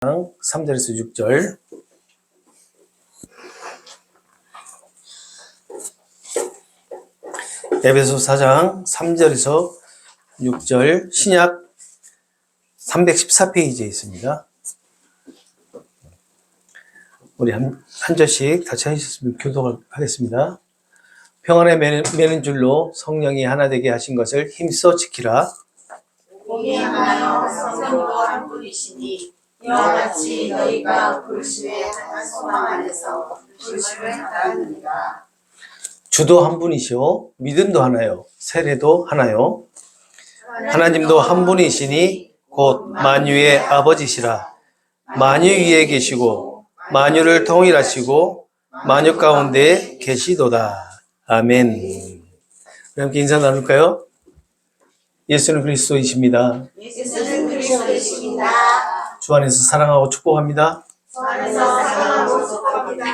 3절에서 6절. 에베소서 4장 3절에서 6절 신약 314페이지에 있습니다. 우리 한 절씩 같이 하셨으면 교독하겠습니다. 평안에 매는 줄로 성령이 하나 되게 하신 것을 힘써 지키라. 몸이 하나요 성령도 한 분이시니 이와 같이 너희가 불신의 한 소망 안에서 불신을 받았느니라. 주도 한 분이시오 믿음도 하나요 세례도 하나요 하나님도 한 분이시니 곧 만유의 아버지시라. 만유 위에 계시고 만유를 통일하시고 만유 가운데 계시도다. 아멘. 함께 인사 나눌까요? 예수는 그리스도이십니다. 예수는 그리스도이십니다. 주 안에서 사랑하고 축복합니다. 주 안에서 사랑하고 축복합니다.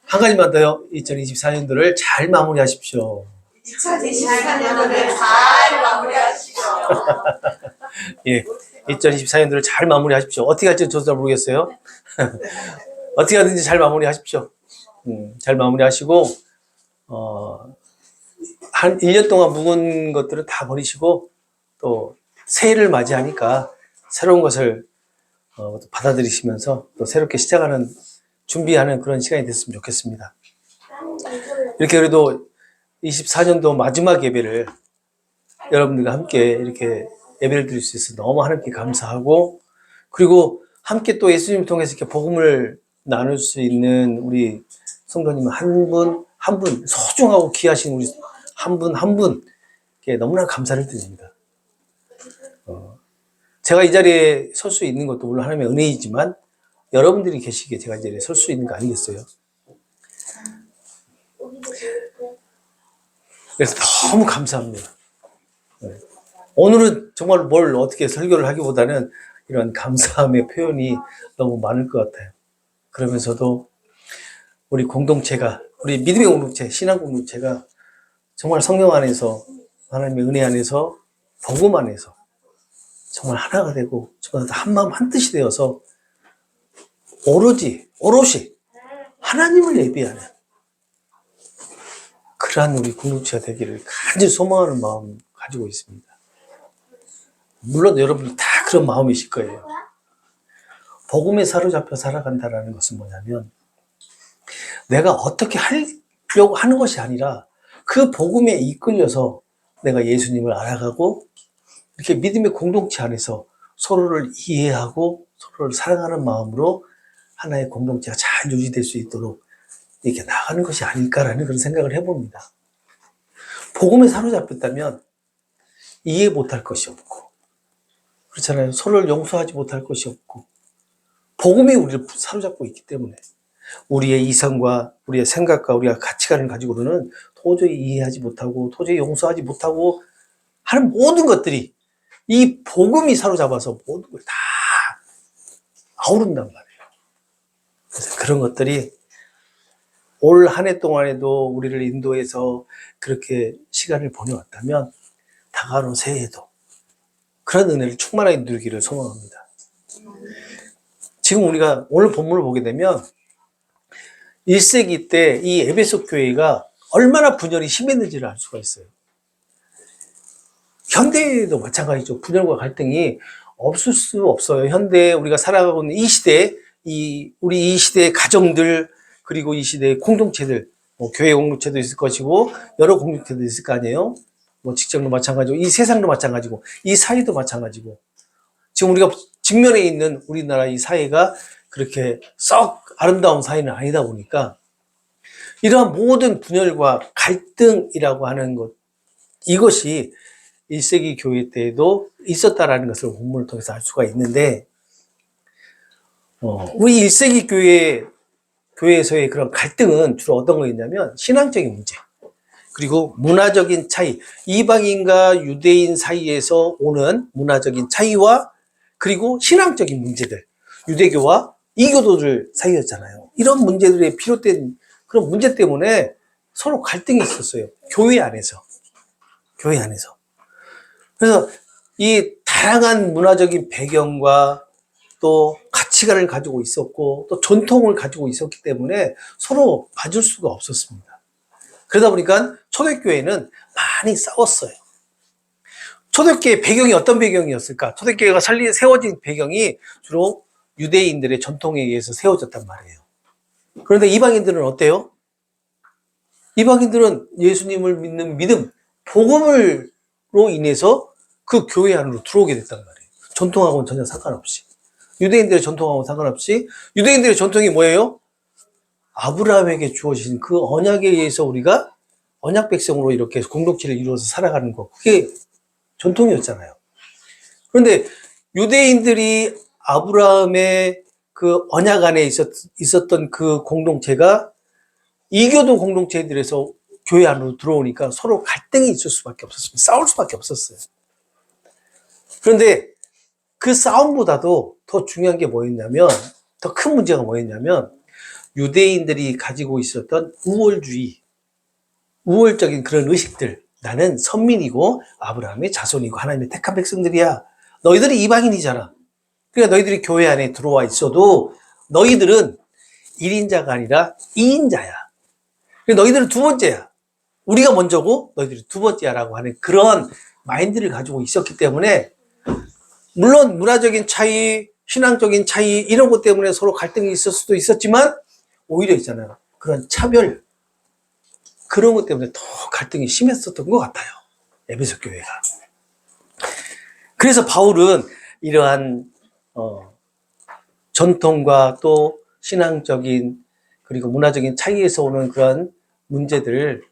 한 가지만 더요. 2024년도를 잘 마무리하십시오. 2024년도를 잘 마무리하십시오. 예, 2024년도를 잘 마무리하십시오. 어떻게 할지 저도 잘 모르겠어요. 어떻게 하든지 잘 마무리하십시오. 잘 마무리하시고 한 1년 동안 묵은 것들은 다 버리시고 또 새해를 맞이하니까 새로운 것을 받아들이시면서 또 새롭게 시작하는 준비하는 그런 시간이 됐으면 좋겠습니다. 이렇게 그래도 24년도 마지막 예배를 여러분들과 함께 이렇게 예배를 드릴 수 있어서 너무 하나님께 감사하고, 그리고 함께 또 예수님을 통해서 이렇게 복음을 나눌 수 있는 우리 성도님 한 분 한 분 소중하고 귀하신 우리 한 분 한 분께 너무나 감사를 드립니다. 제가 이 자리에 설 수 있는 것도 물론 하나님의 은혜이지만 여러분들이 계시기에 제가 이 자리에 설 수 있는 거 아니겠어요? 그래서 너무 감사합니다. 오늘은 정말 뭘 어떻게 설교를 하기보다는 이런 감사함의 표현이 너무 많을 것 같아요. 그러면서도 우리 공동체가, 우리 믿음의 공동체, 신앙 공동체가 정말 성령 안에서, 하나님의 은혜 안에서, 복음 안에서 정말 하나가 되고 정말 한 마음 한 뜻이 되어서 오롯이 하나님을 예배하는 그러한 우리 공동체가 되기를 간절히 소망하는 마음 가지고 있습니다. 물론 여러분 다 그런 마음이실 거예요. 복음에 사로잡혀 살아간다는 것은 뭐냐면 내가 어떻게 하려고 하는 것이 아니라 그 복음에 이끌려서 내가 예수님을 알아가고 이렇게 믿음의 공동체 안에서 서로를 이해하고 서로를 사랑하는 마음으로 하나의 공동체가 잘 유지될 수 있도록 이렇게 나가는 것이 아닐까라는 그런 생각을 해봅니다. 복음에 사로잡혔다면 이해 못할 것이 없고, 그렇잖아요. 서로를 용서하지 못할 것이 없고, 복음이 우리를 사로잡고 있기 때문에 우리의 이성과 우리의 생각과 우리가 가치관을 가지고는 도저히 이해하지 못하고 도저히 용서하지 못하고 하는 모든 것들이 이 복음이 사로잡아서 모든 걸 다 아우른단 말이에요. 그래서 그런 것들이 올 한 해 동안에도 우리를 인도해서 그렇게 시간을 보내왔다면 다가오는 새해에도 그런 은혜를 충만하게 누리기를 소망합니다. 지금 우리가 오늘 본문을 보게 되면 1세기 때 이 에베소 교회가 얼마나 분열이 심했는지를 알 수가 있어요. 현대에도 마찬가지죠. 분열과 갈등이 없을 수 없어요. 현대에 우리가 살아가고 있는 이 시대에 우리 이 시대의 가정들, 그리고 이 시대의 공동체들, 교회 공동체도 있을 것이고 여러 공동체도 있을 거 아니에요. 직장도 마찬가지고 이 세상도 마찬가지고 이 사회도 마찬가지고, 지금 우리가 직면에 있는 우리나라 이 사회가 그렇게 썩 아름다운 사회는 아니다 보니까 이러한 모든 분열과 갈등이라고 하는 것, 이것이 1세기 교회 때에도 있었다라는 것을 본문을 통해서 알 수가 있는데, 우리 1세기 교회에서의 그런 갈등은 주로 어떤 거였냐면 신앙적인 문제, 그리고 문화적인 차이, 이방인과 유대인 사이에서 오는 문화적인 차이와 그리고 신앙적인 문제들, 유대교와 이교도들 사이였잖아요. 이런 문제들에 비롯된 그런 문제 때문에 서로 갈등이 있었어요. 교회 안에서. 그래서 이 다양한 문화적인 배경과 또 가치관을 가지고 있었고 또 전통을 가지고 있었기 때문에 서로 봐줄 수가 없었습니다. 그러다 보니까 초대교회는 많이 싸웠어요. 초대교회 배경이 어떤 배경이었을까? 초대교회가 세워진 배경이 주로 유대인들의 전통에 의해서 세워졌단 말이에요. 그런데 이방인들은 어때요? 이방인들은 예수님을 믿는 믿음, 복음으로 인해서 그 교회 안으로 들어오게 됐단 말이에요. 전통하고는 전혀 상관없이. 유대인들의 전통하고는 상관없이. 유대인들의 전통이 뭐예요? 아브라함에게 주어진 그 언약에 의해서 우리가 언약 백성으로 이렇게 공동체를 이루어서 살아가는 거. 그게 전통이었잖아요. 그런데 유대인들이 아브라함의 그 언약 안에 있었던 그 공동체가 이교도 공동체들에서 교회 안으로 들어오니까 서로 갈등이 있을 수밖에 없었습니다. 싸울 수밖에 없었어요. 그런데 그 싸움보다도 더 중요한 게 뭐였냐면, 더 큰 문제가 뭐였냐면, 유대인들이 가지고 있었던 우월적인 그런 의식들. 나는 선민이고 아브라함의 자손이고 하나님의 택한 백성들이야. 너희들이 이방인이잖아. 그러니까 너희들이 교회 안에 들어와 있어도 너희들은 1인자가 아니라 2인자야. 너희들은 두 번째야. 우리가 먼저고 너희들이 두 번째야라고 하는 그런 마인드를 가지고 있었기 때문에 물론 문화적인 차이, 신앙적인 차이 이런 것 때문에 서로 갈등이 있을 수도 있었지만 오히려 있잖아요. 그런 차별 그런 것 때문에 더 갈등이 심했었던 것 같아요. 에베소 교회가. 그래서 바울은 이러한 전통과 또 신앙적인 그리고 문화적인 차이에서 오는 그런 문제들을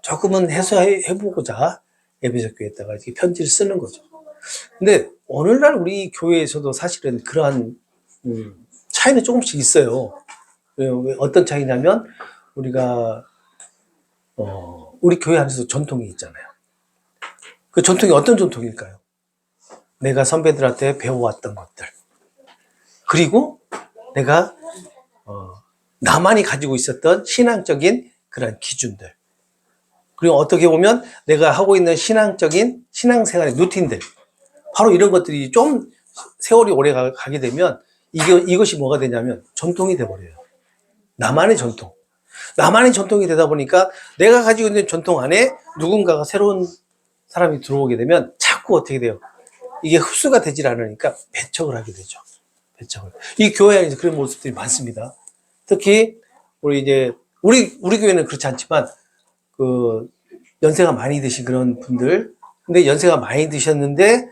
조금은 해소해보고자 에베소 교회에다가 이렇게 편지를 쓰는 거죠. 근데 오늘날 우리 교회에서도 사실은 그러한 차이는 조금씩 있어요. 어떤 차이냐면 우리가 우리 교회 안에서 전통이 있잖아요. 그 전통이 어떤 전통일까요? 내가 선배들한테 배워왔던 것들. 그리고 내가 나만이 가지고 있었던 신앙적인 그런 기준들. 그리고 어떻게 보면 내가 하고 있는 신앙적인 신앙생활의 루틴들. 바로 이런 것들이 좀 세월이 오래 가게 되면 이것이 뭐가 되냐면 전통이 돼버려요. 나만의 전통. 나만의 전통이 되다 보니까 내가 가지고 있는 전통 안에 누군가가 새로운 사람이 들어오게 되면 자꾸 어떻게 돼요? 이게 흡수가 되질 않으니까 배척을 하게 되죠. 배척을. 이 교회 안에서 그런 모습들이 많습니다. 특히 우리 교회는 그렇지 않지만 그 연세가 많이 드신 그런 분들, 근데 연세가 많이 드셨는데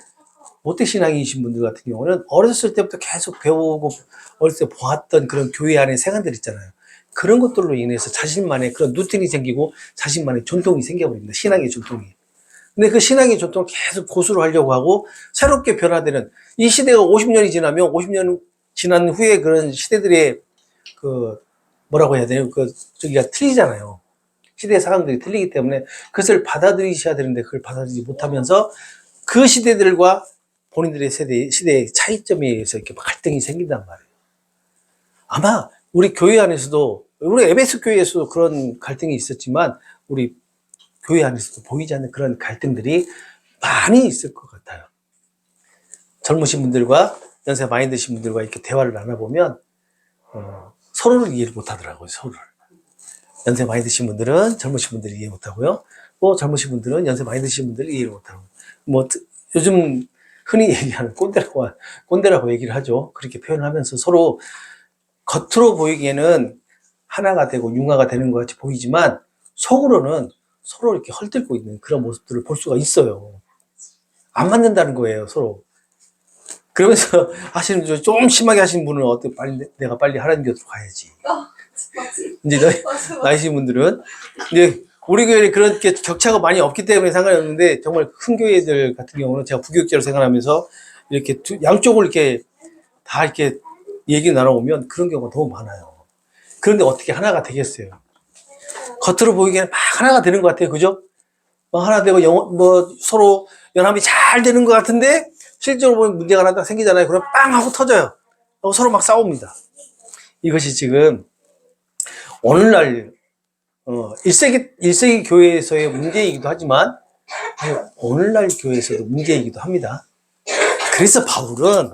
모태 신앙이신 분들 같은 경우는 어렸을 때부터 계속 배우고 어렸을 때 보았던 그런 교회 안의 생활들 있잖아요. 그런 것들로 인해서 자신만의 그런 루틴이 생기고 자신만의 전통이 생겨버립니다. 신앙의 전통이. 근데 그 신앙의 전통을 계속 고수를 하려고 하고 새롭게 변화되는 이 시대가 50년이 지나면 50년 지난 후에 그런 시대들의 뭐라고 해야 되나요? 저기가 틀리잖아요. 시대의 상황들이 틀리기 때문에 그것을 받아들이셔야 되는데 그걸 받아들이지 못하면서 그 시대들과 본인들의 시대의 차이점에 의해서 이렇게 갈등이 생긴단 말이에요. 아마 우리 교회 안에서도, 우리 에베소 교회에서도 그런 갈등이 있었지만 우리 교회 안에서도 보이지 않는 그런 갈등들이 많이 있을 것 같아요. 젊으신 분들과 연세 많이 드신 분들과 이렇게 대화를 나눠보면 서로를 이해를 못하더라고요. 서로를. 연세 많이 드신 분들은 젊으신 분들을 이해 못하고요. 또 젊으신 분들은 연세 많이 드신 분들을 이해를 못하고. 요즘 흔히 얘기하는 꼰대라고 얘기를 하죠. 그렇게 표현을 하면서 서로 겉으로 보이기에는 하나가 되고 융화가 되는 것 같이 보이지만 속으로는 서로 이렇게 헐뜯고 있는 그런 모습들을 볼 수가 있어요. 안 맞는다는 거예요, 서로. 그러면서 하시는 분, 좀 심하게 하시는 분은 내가 빨리 하나님 곁으로 가야지. 이제 나이신 분들은 이제 우리 교회에 그렇게 격차가 많이 없기 때문에 상관이 없는데 정말 큰 교회들 같은 경우는 제가 부교육자로 생활하면서 이렇게 양쪽을 이렇게 다 이렇게 얘기 나눠보면 그런 경우가 너무 많아요. 그런데 어떻게 하나가 되겠어요? 겉으로 보이기에는 막 하나가 되는 것 같아요. 그죠? 막 하나 되고 서로 연합이 잘 되는 것 같은데 실제로 보면 문제가 하나 딱 생기잖아요. 그럼 빵 하고 터져요. 서로 막 싸웁니다. 이것이 지금 오늘날 1세기 교회에서의 문제이기도 하지만 오늘날 교회에서도 문제이기도 합니다. 그래서 바울은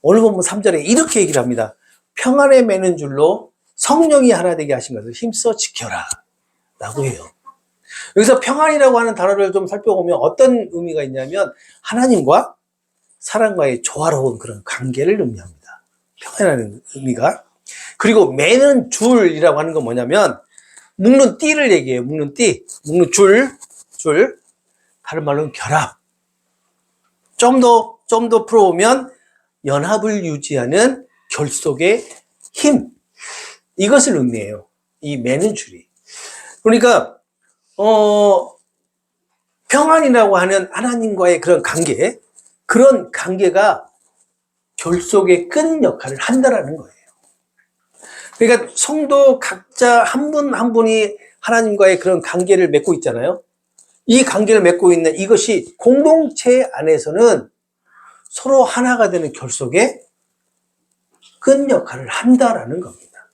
오늘 본문 3절에 이렇게 얘기를 합니다. 평안에 매는 줄로 성령이 하나 되게 하신 것을 힘써 지켜라 라고 해요. 여기서 평안이라고 하는 단어를 좀 살펴보면 어떤 의미가 있냐면 하나님과 사람과의 조화로운 그런 관계를 의미합니다. 평안이라는 의미가. 그리고 매는 줄이라고 하는 건 뭐냐면 묶는 띠를 얘기해요. 묶는 띠, 묶는 줄. 다른 말로는 결합. 좀 더 풀어보면 연합을 유지하는 결속의 힘. 이것을 의미해요. 이 매는 줄이. 그러니까 평안이라고 하는 하나님과의 그런 관계, 그런 관계가 결속의 끈 역할을 한다라는 거예요. 그러니까 성도 각자 한 분 한 분이 하나님과의 그런 관계를 맺고 있잖아요. 이 관계를 맺고 있는 이것이 공동체 안에서는 서로 하나가 되는 결속의 끈 역할을 한다라는 겁니다.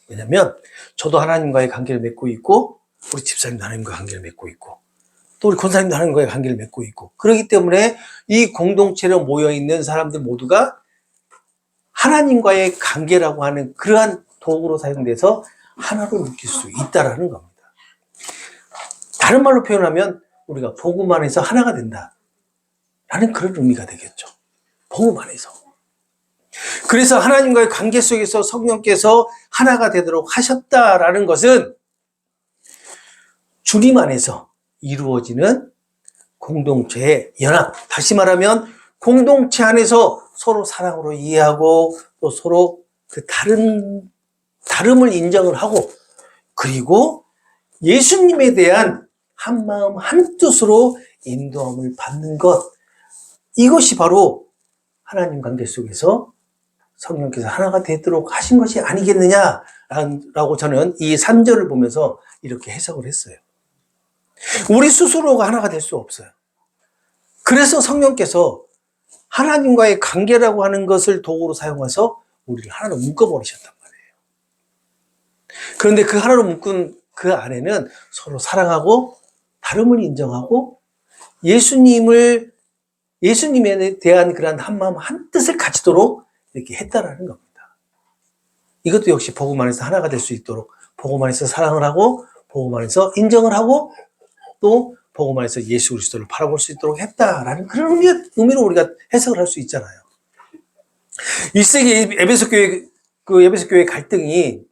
왜냐하면 저도 하나님과의 관계를 맺고 있고 우리 집사님도 하나님과 관계를 맺고 있고 또 우리 권사님도 하나님과의 관계를 맺고 있고 그렇기 때문에 이 공동체로 모여있는 사람들 모두가 하나님과의 관계라고 하는 그러한 도구로 사용돼서 하나로 묶일 수 있다라는 겁니다. 다른 말로 표현하면 우리가 복음 안에서 하나가 된다 라는 그런 의미가 되겠죠. 복음 안에서. 그래서 하나님과의 관계 속에서 성령께서 하나가 되도록 하셨다라는 것은 주님 안에서 이루어지는 공동체의 연합. 다시 말하면 공동체 안에서 서로 사랑으로 이해하고 또 서로 그 다름을 인정을 하고 그리고 예수님에 대한 한 마음 한 뜻으로 인도함을 받는 것. 이것이 바로 하나님 관계 속에서 성령께서 하나가 되도록 하신 것이 아니겠느냐라고 저는 이 3절을 보면서 이렇게 해석을 했어요. 우리 스스로가 하나가 될 수 없어요. 그래서 성령께서 하나님과의 관계라고 하는 것을 도구로 사용해서 우리를 하나로 묶어버리셨단 말이에요. 그런데 그 하나로 묶은 그 안에는 서로 사랑하고 다름을 인정하고 예수님에 대한 그런 한마음 한뜻을 가지도록 이렇게 했다라는 겁니다. 이것도 역시 복음 안에서 하나가 될 수 있도록 복음 안에서 사랑을 하고 복음 안에서 인정을 하고 또 복음 안에서 예수 그리스도를 바라볼 수 있도록 했다라는 그런 의미로 우리가 해석을 할 수 있잖아요. 1세기 에베소 교회 갈등이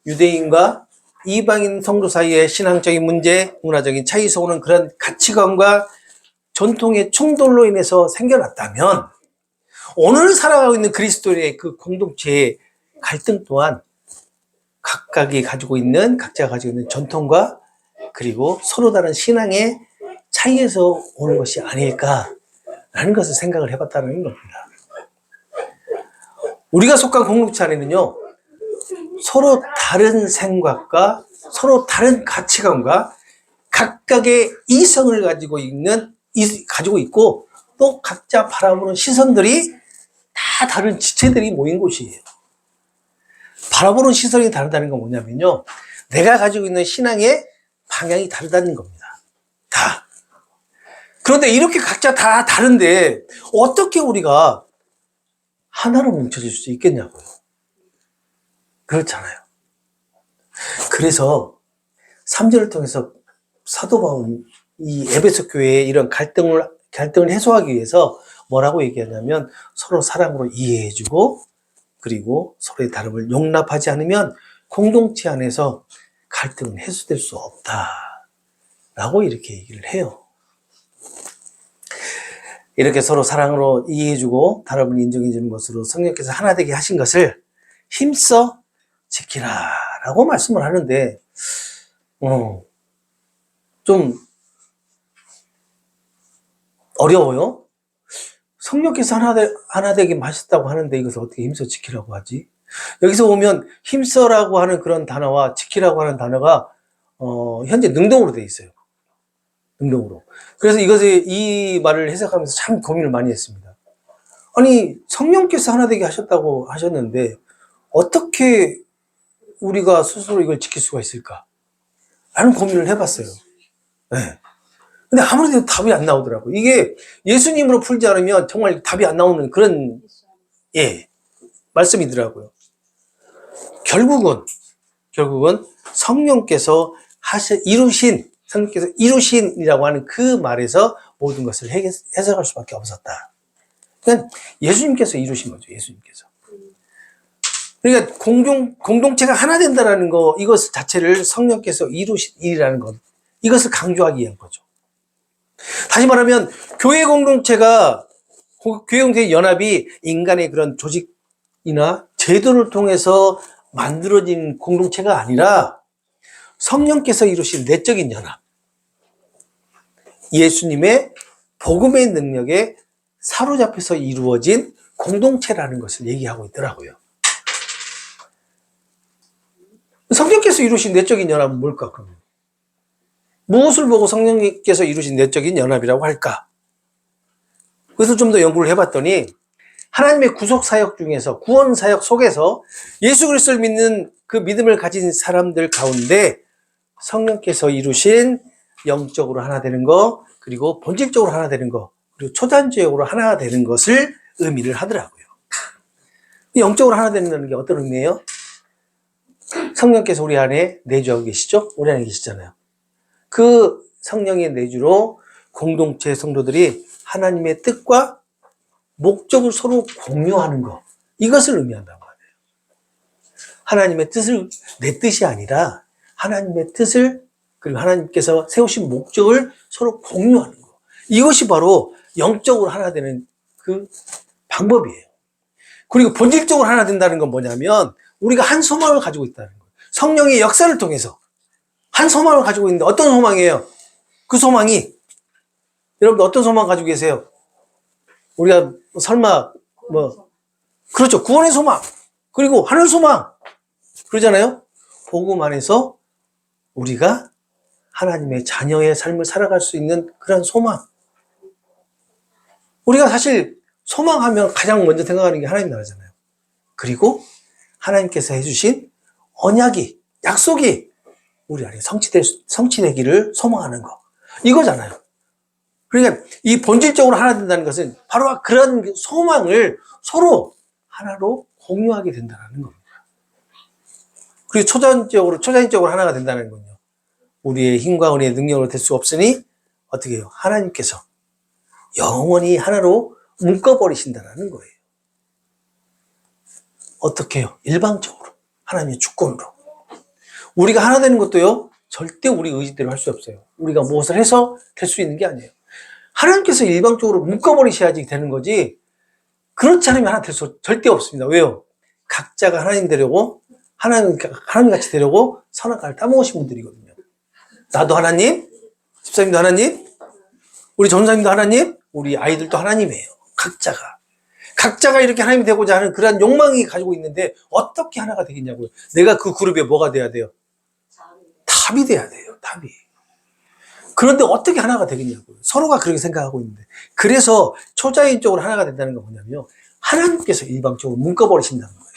유대인과 이방인 성도 사이의 신앙적인 문제, 문화적인 차이 속으로는 그런 가치관과 전통의 충돌로 인해서 생겨났다면 오늘 살아가고 있는 그리스도의 그 공동체의 갈등 또한 각자가 가지고 있는 전통과 그리고 서로 다른 신앙의 차이에서 오는 것이 아닐까라는 것을 생각을 해봤다는 겁니다. 우리가 속한 공동체 안에는요, 서로 다른 생각과 서로 다른 가치관과 각각의 이성을 가지고 있고 또 각자 바라보는 시선들이 다 다른 지체들이 모인 곳이에요. 바라보는 시선이 다르다는 건 뭐냐면요, 내가 가지고 있는 신앙의 방향이 다르다는 겁니다. 다. 그런데 이렇게 각자 다 다른데 어떻게 우리가 하나로 뭉쳐질 수 있겠냐고요. 그렇잖아요. 그래서 3절을 통해서 사도 바울은 이 에베소 교회의 이런 갈등을 해소하기 위해서 뭐라고 얘기하냐면 서로 사랑으로 이해해주고 그리고 서로의 다름을 용납하지 않으면 공동체 안에서 갈등은 해소될 수 없다라고 이렇게 얘기를 해요. 이렇게 서로 사랑으로 이해해주고 다름을 인정해주는 것으로 성령께서 하나 되게 하신 것을 힘써 지키라라고 말씀을 하는데 좀 어려워요. 성령께서 하나 되게 하셨다고 하는데 이것을 어떻게 힘써 지키라고 하지? 여기서 보면 힘써라고 하는 그런 단어와 지키라고 하는 단어가 현재 능동으로 되어 있어요. 능동으로. 그래서 이 말을 해석하면서 참 고민을 많이 했습니다. 아니, 성령께서 하나 되게 하셨다고 하셨는데 어떻게 우리가 스스로 이걸 지킬 수가 있을까? 라는 고민을 해봤어요. 네. 근데 아무래도 답이 안 나오더라고요. 이게 예수님으로 풀지 않으면 정말 답이 안 나오는 그런 예, 말씀이더라고요. 결국은 성령께서 성령께서 이루신이라고 하는 그 말에서 모든 것을 해석할 수밖에 없었다. 그러니까 예수님께서 이루신 거죠, 예수님께서. 그러니까 공동체가 하나 된다라는 거, 이것 자체를 성령께서 이루신 일이라는 것, 이것을 강조하기 위한 거죠. 다시 말하면, 교회 공동체의 연합이 인간의 그런 조직이나 제도를 통해서 만들어진 공동체가 아니라 성령께서 이루신 내적인 연합, 예수님의 복음의 능력에 사로잡혀서 이루어진 공동체라는 것을 얘기하고 있더라고요. 성령께서 이루신 내적인 연합은 뭘까, 그러면? 무엇을 보고 성령께서 이루신 내적인 연합이라고 할까? 그래서 좀 더 연구를 해봤더니, 하나님의 구속사역 중에서, 구원사역 속에서 예수 그리스도를 믿는 그 믿음을 가진 사람들 가운데 성령께서 이루신 영적으로 하나 되는 거, 그리고 본질적으로 하나 되는 거, 그리고 초단적으로 하나 되는 것을 의미를 하더라고요. 영적으로 하나 되는 게 어떤 의미예요? 성령께서 우리 안에 내주하고 계시죠? 우리 안에 계시잖아요. 그 성령의 내주로 공동체 성도들이 하나님의 뜻과 목적을 서로 공유하는 것, 이것을 의미한다고 하네요. 하나님의 뜻을, 내 뜻이 아니라 하나님의 뜻을, 그리고 하나님께서 세우신 목적을 서로 공유하는 것, 이것이 바로 영적으로 하나 되는 그 방법이에요. 그리고 본질적으로 하나 된다는 건 뭐냐면 우리가 한 소망을 가지고 있다는 거예요. 성령의 역사를 통해서 한 소망을 가지고 있는데 어떤 소망이에요? 그 소망이, 여러분들 어떤 소망 가지고 계세요? 우리가 설마 그렇죠, 구원의 소망, 그리고 하늘 소망, 그러잖아요. 복음 안에서 우리가 하나님의 자녀의 삶을 살아갈 수 있는 그런 소망. 우리가 사실 소망하면 가장 먼저 생각하는 게 하나님 나라잖아요. 그리고 하나님께서 해주신 언약이, 약속이 우리 안에 성취되기를 소망하는 거, 이거잖아요. 그러니까 이 본질적으로 하나 된다는 것은 바로 그런 소망을 서로 하나로 공유하게 된다는 겁니다. 그리고 초자연적으로 하나가 된다는 건요, 우리의 힘과 은혜의 능력으로 될 수 없으니 어떻게 해요? 하나님께서 영원히 하나로 묶어버리신다는 거예요. 어떻게 해요? 일방적으로, 하나님의 주권으로. 우리가 하나 되는 것도요, 절대 우리 의지대로 할 수 없어요. 우리가 무엇을 해서 될 수 있는 게 아니에요. 하나님께서 일방적으로 묶어버리셔야지 되는 거지, 그렇지 않으면 하나 될 수 절대 없습니다. 왜요? 각자가 하나님 되려고, 하나님 같이 되려고 선악과를 따먹으신 분들이거든요. 나도 하나님, 집사님도 하나님, 우리 전사님도 하나님, 우리 아이들도 하나님이에요. 각자가 이렇게 하나님이 되고자 하는 그런 욕망이 가지고 있는데 어떻게 하나가 되겠냐고요. 내가 그 그룹에 뭐가 돼야 돼요? 탑이 돼야 돼요. 탑이. 그런데 어떻게 하나가 되겠냐고요. 서로가 그렇게 생각하고 있는데. 그래서 초자연적으로 하나가 된다는 건 뭐냐면요, 하나님께서 일방적으로 묶어버리신다는 거예요.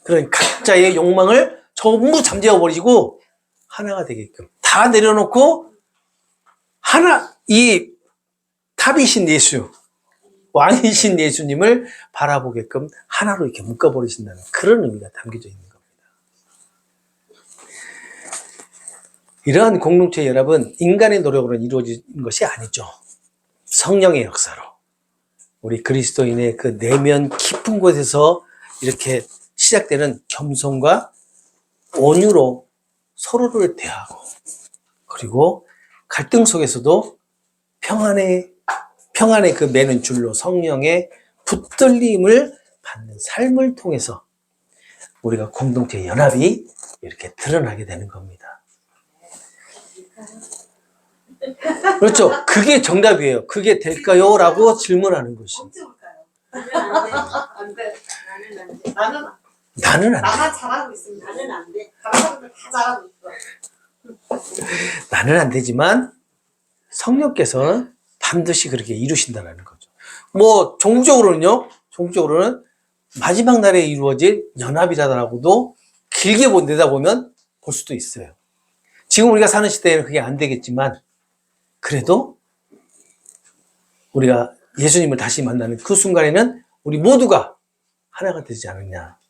그러니까 각자의 욕망을 전부 잠재워버리시고 하나가 되게끔 다 내려놓고 하나, 이 탑이신 예수, 왕이신 예수님을 바라보게끔 하나로 이렇게 묶어버리신다는 그런 의미가 담겨져 있는 겁니다. 이러한 공동체 연합은 인간의 노력으로 이루어진 것이 아니죠. 성령의 역사로, 우리 그리스도인의 그 내면 깊은 곳에서 이렇게 시작되는 겸손과 온유로 서로를 대하고, 그리고 갈등 속에서도 평안의 그 매는 줄로 성령의 붙들림을 받는 삶을 통해서 우리가 공동체 연합이 이렇게 드러나게 되는 겁니다. 그렇죠? 그게 정답이에요. 그게 될까요? 라고 질문하는 것이. 안 돼. 나는 나는 안 돼. 나만 잘하고 있습니다. 나는 안 돼. 다른 사람들 다 잘하고 있어. 나는 안 되지만 성령께서는 반드시 그렇게 이루신다는 거죠. 뭐 종국적으로는 마지막 날에 이루어질 연합이라고도 길게 내다보면 볼 수도 있어요. 지금 우리가 사는 시대에는 그게 안 되겠지만, 그래도 우리가 예수님을 다시 만나는 그 순간에는 우리 모두가 하나가 되지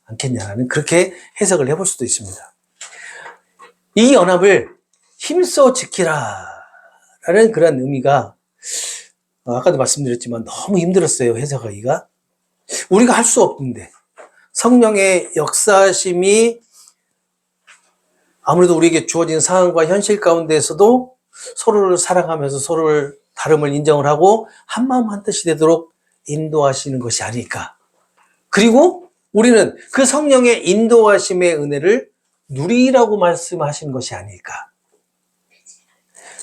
않겠냐라는 그렇게 해석을 해볼 수도 있습니다. 이 연합을 힘써 지키라 라는 그런 의미가 아까도 말씀드렸지만 너무 힘들었어요. 해석하기가. 우리가 할 수 없는데 성령의 역사심이 아무래도 우리에게 주어진 상황과 현실 가운데에서도 서로를 사랑하면서 서로를 다름을 인정을 하고 한마음 한뜻이 되도록 인도하시는 것이 아닐까. 그리고 우리는 그 성령의 인도하심의 은혜를 누리라고 말씀하신 것이 아닐까.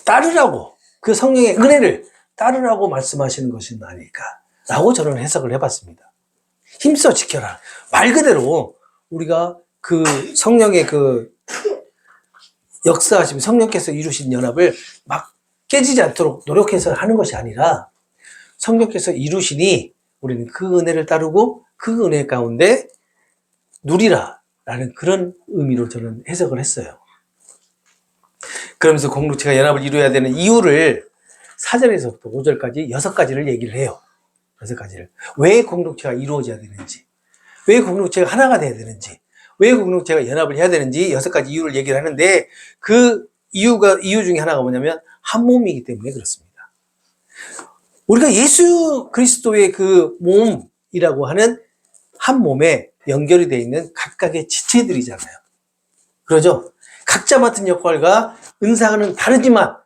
따르라고, 그 성령의 은혜를 따르라고 말씀하시는 것이 아닐까 라고 저는 해석을 해봤습니다. 힘써 지켜라. 말 그대로 우리가 그 성령의 그 역사하심, 성령께서 이루신 연합을 막 깨지지 않도록 노력해서 하는 것이 아니라 성령께서 이루시니 우리는 그 은혜를 따르고 그 은혜 가운데 누리라 라는 그런 의미로 저는 해석을 했어요. 그러면서 공동체가 연합을 이루어야 되는 이유를 4절에서부터 5절까지 6가지를 얘기를 해요. 6가지를. 왜 공동체가 이루어져야 되는지, 왜 공동체가 하나가 돼야 되는지, 왜 공동체가 연합을 해야 되는지 6가지 이유를 얘기를 하는데 그 이유 중에 하나가 뭐냐면 한 몸이기 때문에 그렇습니다. 우리가 예수 그리스도의 그 몸이라고 하는 한 몸에 연결이 되어 있는 각각의 지체들이잖아요. 그러죠? 각자 맡은 역할과 은사는 다르지만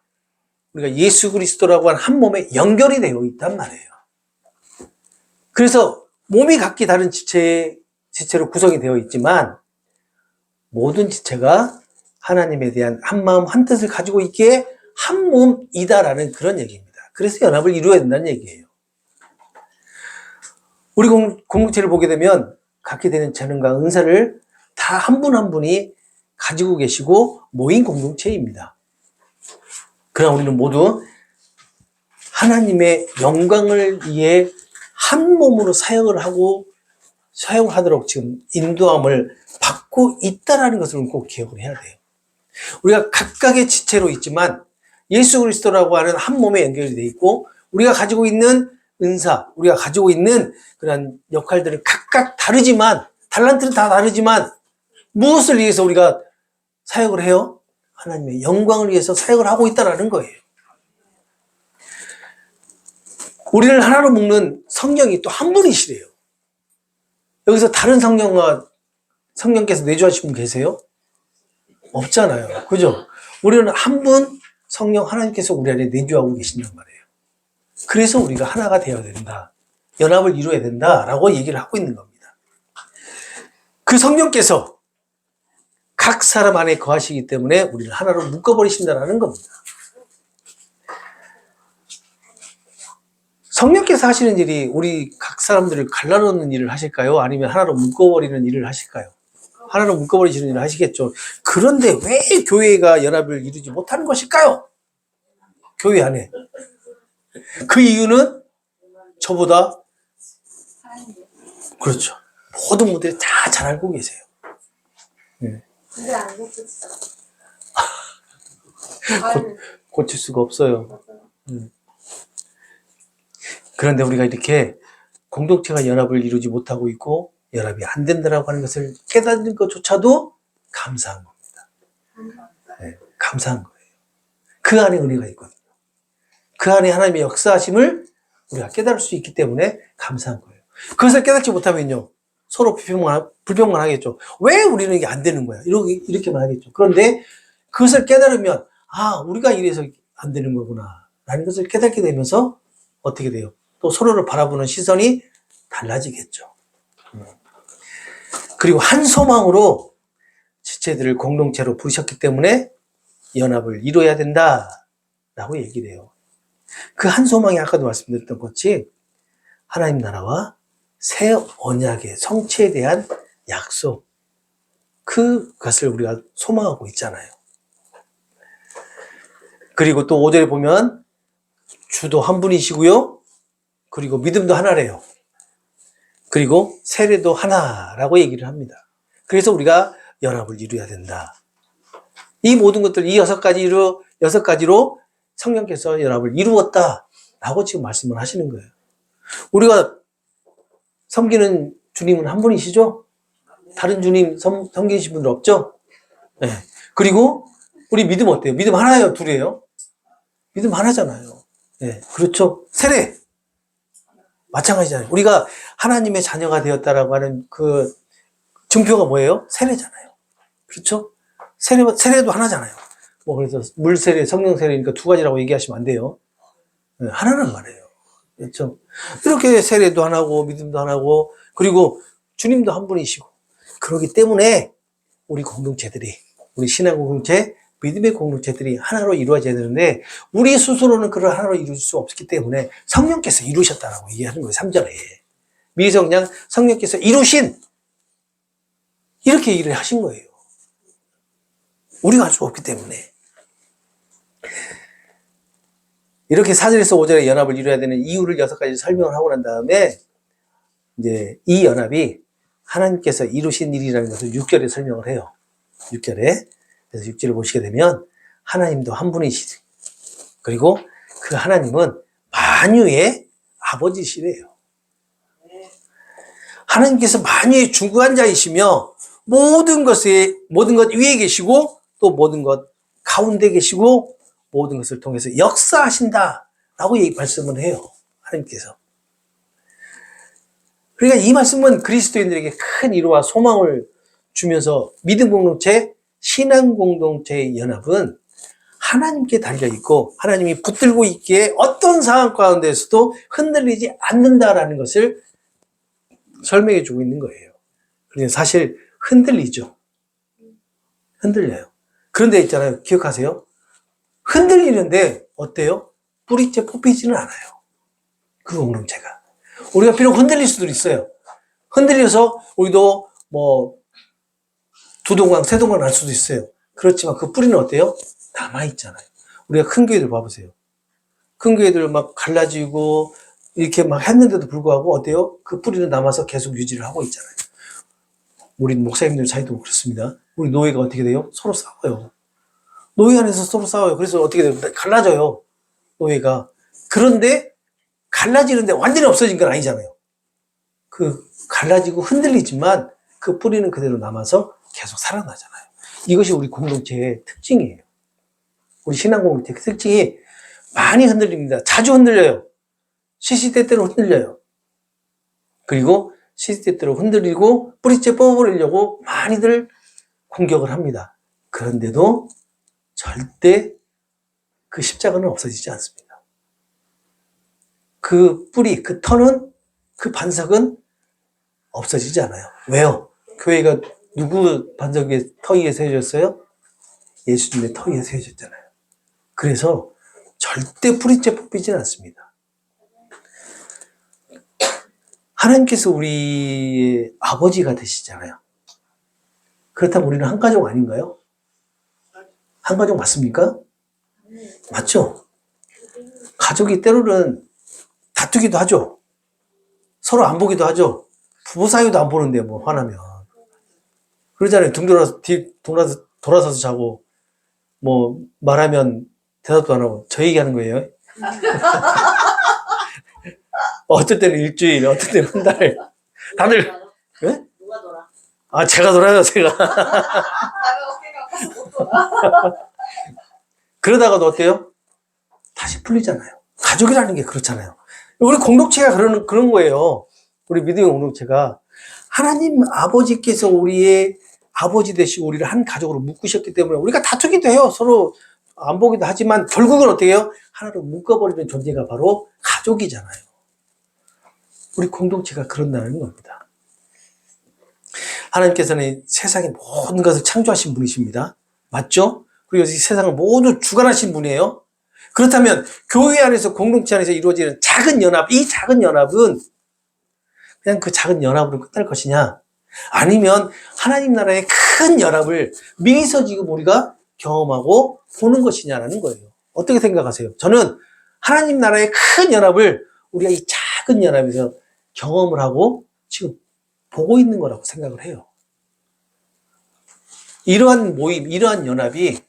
우리가 예수 그리스도라고 하는 한 몸에 연결이 되어 있단 말이에요. 그래서 몸이 각기 다른 지체로 구성이 되어 있지만 모든 지체가 하나님에 대한 한 마음 한 뜻을 가지고 있기에 한 몸이다라는 그런 얘기입니다. 그래서 연합을 이루어야 된다는 얘기예요. 우리 공동체를 보게 되면 갖게 되는 재능과 은사를 다 한 분 한 분이 가지고 계시고 모인 공동체입니다. 그러나 우리는 모두 하나님의 영광을 위해 한 몸으로 사용하도록 지금 인도함을 받고 있다는 것을 꼭 기억을 해야 돼요. 우리가 각각의 지체로 있지만 예수 그리스도라고 하는 한 몸에 연결이 되어 있고 우리가 가지고 있는 은사, 우리가 가지고 있는 그런 역할들은 각각 다르지만 달란트는 다 다르지만 무엇을 위해서 우리가 사역을 해요? 하나님의 영광을 위해서 사역을 하고 있다는 거예요. 우리를 하나로 묶는 성령이 또 한 분이시래요. 여기서 다른 성령께서 내주하신 분 계세요? 없잖아요. 그죠? 우리는 한 분 성령 하나님께서 우리 안에 내주하고 계신단 말이에요. 그래서 우리가 하나가 되어야 된다. 연합을 이루어야 된다라고 얘기를 하고 있는 겁니다. 그 성령께서 각 사람 안에 거하시기 때문에 우리를 하나로 묶어버리신다는 겁니다. 성령께서 하시는 일이 우리 각 사람들을 갈라놓는 일을 하실까요? 아니면 하나로 묶어버리는 일을 하실까요? 하나로 묶어버리시는 일을 하시겠죠. 그런데 왜 교회가 연합을 이루지 못하는 것일까요? 교회 안에. 그 이유는 저보다 그렇죠. 모든 분들이 다 잘 알고 계세요. 네. 근데 안 고쳤어. 고칠 수가 없어요. 그런데 우리가 이렇게 공동체가 연합을 이루지 못하고 있고 연합이 안 된다라고 하는 것을 깨닫는 것조차도 감사한 겁니다. 네, 감사한 거예요. 그 안에 은혜가 있거든요. 그 안에 하나님의 역사하심을 우리가 깨달을 수 있기 때문에 감사한 거예요. 그것을 깨닫지 못하면요. 서로 불평만 하겠죠. 왜 우리는 이게 안 되는 거야? 이렇게만 하겠죠. 그런데 그것을 깨달으면 우리가 이래서 안 되는 거구나 라는 것을 깨닫게 되면서 어떻게 돼요? 또 서로를 바라보는 시선이 달라지겠죠. 그리고 한 소망으로 지체들을 공동체로 부르셨기 때문에 연합을 이루어야 된다라고 얘기를 해요. 그 한 소망이 아까도 말씀드렸던 것이 하나님 나라와 새 언약의 성취에 대한 약속, 그것을 우리가 소망하고 있잖아요. 그리고 또 5절에 보면 주도 한 분이시고요. 그리고 믿음도 하나래요. 그리고 세례도 하나라고 얘기를 합니다. 그래서 우리가 연합을 이루어야 된다. 이 모든 것들, 이 6가지로 성령께서 연합을 이루었다라고 지금 말씀을 하시는 거예요. 우리가 섬기는 주님은 한 분이시죠? 다른 주님 섬기신 분들 없죠? 네. 그리고 우리 믿음 어때요? 믿음 하나예요? 둘이에요? 믿음 하나잖아요. 네. 그렇죠? 세례. 마찬가지잖아요. 우리가 하나님의 자녀가 되었다라고 하는 그 증표가 뭐예요? 세례잖아요. 그렇죠? 세례도 하나잖아요. 뭐 그래서 물 세례, 성령 세례니까 두 가지라고 얘기하시면 안 돼요. 네, 하나란 말이에요. 그렇죠? 이렇게 세례도 하나고 믿음도 하나고 그리고 주님도 한 분이시고 그렇기 때문에 우리 공동체들이 우리 신앙 공동체, 믿음의 공동체들이 하나로 이루어져야 되는데 우리 스스로는 그걸 하나로 이룰 수 없기 때문에 성령께서 이루셨다라고 얘기하는 거예요. 3절에. 미성냥 성령께서 이루신 이렇게 일을 하신 거예요. 우리가 할 수 없기 때문에. 이렇게 4절에서 5절에 연합을 이루어야 되는 이유를 6가지 설명을 하고 난 다음에 이제 이 연합이 하나님께서 이루신 일이라는 것을 6절에 설명을 해요. 6절에. 그래서 6절을 보시게 되면 하나님도 한 분이시지. 그리고 그 하나님은 만유의 아버지시래요. 하나님께서 만유의 중구한 자이시며 모든 것 위에 계시고 또 모든 것 가운데 계시고 모든 것을 통해서 역사하신다라고 말씀을 해요. 하나님께서. 그러니까 이 말씀은 그리스도인들에게 큰 위로와 소망을 주면서 믿음 공동체, 신앙 공동체의 연합은 하나님께 달려있고 하나님이 붙들고 있기에 어떤 상황 가운데서도 흔들리지 않는다라는 것을 설명해 주고 있는 거예요. 그런데 사실 흔들리죠. 흔들려요. 그런데 있잖아요. 기억하세요? 흔들리는데 어때요? 뿌리째 뽑히지는 않아요. 그 공동체가. 우리가 비록 흔들릴 수도 있어요. 흔들려서 우리도 뭐 두동강, 세동강 날 수도 있어요. 그렇지만 그 뿌리는 어때요? 남아있잖아요. 우리가 큰 교회들 봐보세요. 큰 교회들 막 갈라지고 이렇게 막 했는데도 불구하고 어때요? 그 뿌리는 남아서 계속 유지를 하고 있잖아요. 우리 목사님들 사이도 그렇습니다. 우리 노예가 어떻게 돼요? 서로 싸워요. 노예 안에서 서로 싸워요. 그래서 어떻게 돼요? 갈라져요. 노예가. 그런데 갈라지는데 완전히 없어진 건 아니잖아요. 그 갈라지고 흔들리지만 그 뿌리는 그대로 남아서 계속 살아나잖아요. 이것이 우리 공동체의 특징이에요. 우리 신앙 공동체의 특징이 많이 흔들립니다. 자주 흔들려요. 시시때때로 흔들려요. 그리고 시시때때로 흔들리고 뿌리째 뽑아버리려고 많이들 공격을 합니다. 그런데도 절대 그 십자가는 없어지지 않습니다. 그 뿌리, 그 터는, 그 반석은 없어지지 않아요. 왜요? 교회가 누구 반석 위에, 터 위에 세워졌어요? 예수님의 터 위에 세워졌잖아요. 그래서 절대 뿌리째 뽑히지는 않습니다. 하나님께서 우리 아버지가 되시잖아요. 그렇다면 우리는 한 가족 아닌가요? 한 가족 맞습니까? 맞죠? 가족이 때로는 다투기도 하죠. 서로 안 보기도 하죠. 부부 사이도 안 보는데 뭐 화나면. 그러잖아요. 돌아서서 자고 뭐 말하면 대답도 안 하고 저 얘기하는 거예요. 어떨 때는 일주일, 어떨 때는 한 달. 다들 네? 누가 놀아? 아 제가 놀아요, 제가. 그러다가도 어때요? 다시 풀리잖아요. 가족이라는 게 그렇잖아요. 우리 공동체가 그런 거예요. 우리 믿음의 공동체가 하나님 아버지께서 우리의 아버지 되시고 우리를 한 가족으로 묶으셨기 때문에 우리가 다투기도 해요. 서로 안 보기도 하지만 결국은 어떻게 해요? 하나로 묶어버리는 존재가 바로 가족이잖아요. 우리 공동체가 그런다는 겁니다. 하나님께서는 세상의 모든 것을 창조하신 분이십니다. 맞죠? 그리고 이 세상을 모두 주관하신 분이에요. 그렇다면 교회 안에서 공동체 안에서 이루어지는 작은 연합, 이 작은 연합은 그냥 그 작은 연합으로 끝날 것이냐? 아니면 하나님 나라의 큰 연합을 미리서 지금 우리가 경험하고 보는 것이냐라는 거예요. 어떻게 생각하세요? 저는 하나님 나라의 큰 연합을 우리가 이 작은 연합에서 경험을 하고 지금 보고 있는 거라고 생각을 해요. 이러한 모임, 이러한 연합이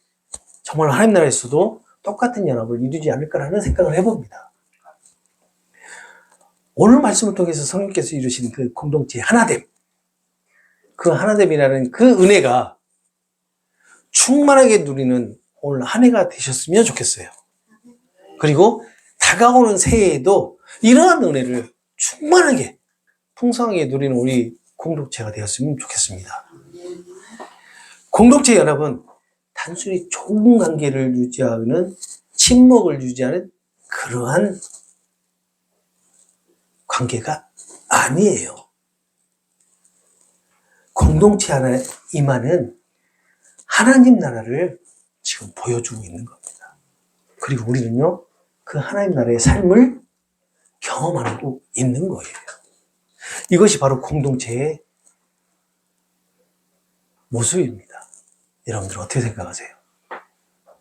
정말 하나님 나라에서도 똑같은 연합을 이루지 않을까라는 생각을 해봅니다. 오늘 말씀을 통해서 성령께서 이루신 그 공동체의 하나됨, 그 하나됨이라는 그 은혜가 충만하게 누리는 오늘 한 해가 되셨으면 좋겠어요. 그리고 다가오는 새해에도 이러한 은혜를 충만하게 풍성하게 누리는 우리 공동체가 되었으면 좋겠습니다. 공동체 연합은 단순히 좋은 관계를 유지하는, 친목을 유지하는 그러한 관계가 아니에요. 공동체 하나 임하는 하나님 나라를 지금 보여주고 있는 겁니다. 그리고 우리는요, 그 하나님 나라의 삶을 경험하고 있는 거예요. 이것이 바로 공동체의 모습입니다. 여러분들 어떻게 생각하세요?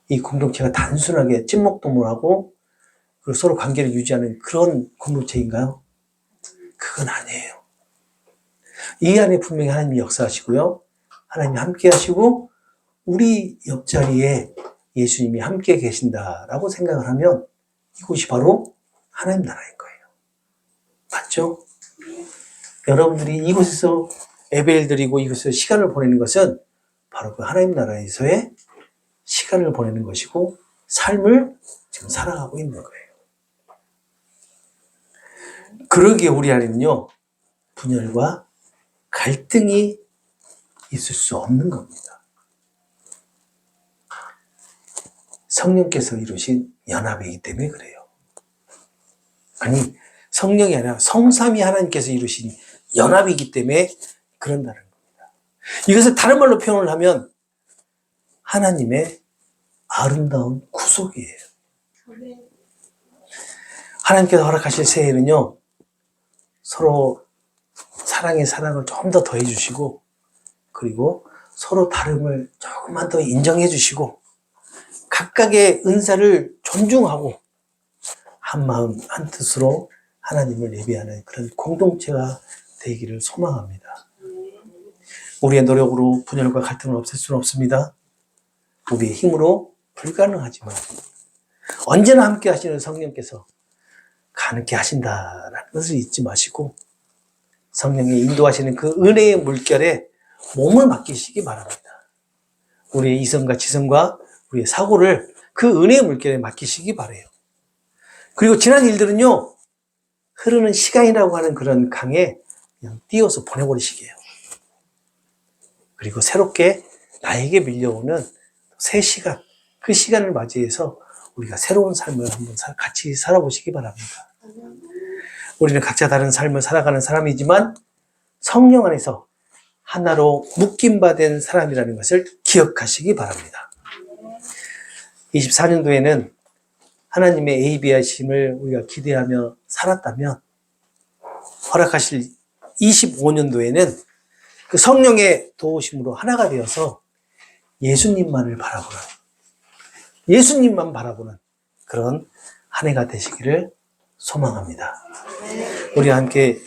이 공동체가 단순하게 친목도모하고 서로 관계를 유지하는 그런 공동체인가요? 그건 아니에요. 이 안에 분명히 하나님이 역사하시고요. 하나님이 함께 하시고 우리 옆자리에 예수님이 함께 계신다라고 생각을 하면 이곳이 바로 하나님 나라인 거예요. 맞죠? 여러분들이 이곳에서 예배를 드리고 이곳에서 시간을 보내는 것은 바로 그 하나님 나라에서의 시간을 보내는 것이고 삶을 지금 살아가고 있는 거예요. 그러기에 우리 안에는요, 분열과 갈등이 있을 수 없는 겁니다. 성령께서 이루신 연합이기 때문에 그래요. 아니, 성령이 아니라 성삼위 하나님께서 이루신 연합이기 때문에 그런다는 겁니다. 이것을 다른 말로 표현을 하면 하나님의 아름다운 구속이에요. 하나님께서 허락하실 새해는요, 서로 사랑의 사랑을 좀 더 더해 주시고, 그리고 서로 다름을 조금만 더 인정해 주시고, 각각의 은사를 존중하고 한 마음 한 뜻으로 하나님을 예배하는 그런 공동체가 되기를 소망합니다. 우리의 노력으로 분열과 갈등을 없앨 수는 없습니다. 우리의 힘으로 불가능하지만 언제나 함께 하시는 성령께서 가능케 하신다라는 것을 잊지 마시고 성령이 인도하시는 그 은혜의 물결에 몸을 맡기시기 바랍니다. 우리의 이성과 지성과 우리의 사고를 그 은혜의 물결에 맡기시기 바라요. 그리고 지난 일들은요, 흐르는 시간이라고 하는 그런 강에 그냥 띄워서 보내버리시게요. 그리고 새롭게 나에게 밀려오는 새 시간, 그 시간을 맞이해서 우리가 새로운 삶을 한번 같이 살아보시기 바랍니다. 우리는 각자 다른 삶을 살아가는 사람이지만 성령 안에서 하나로 묶임받은 사람이라는 것을 기억하시기 바랍니다. 24년도에는 하나님의 예비하심을 우리가 기대하며 살았다면 허락하실 25년도에는 그 성령의 도우심으로 하나가 되어서 예수님만을 바라보는, 예수님만 바라보는 그런 한 해가 되시기를 소망합니다. 우리 함께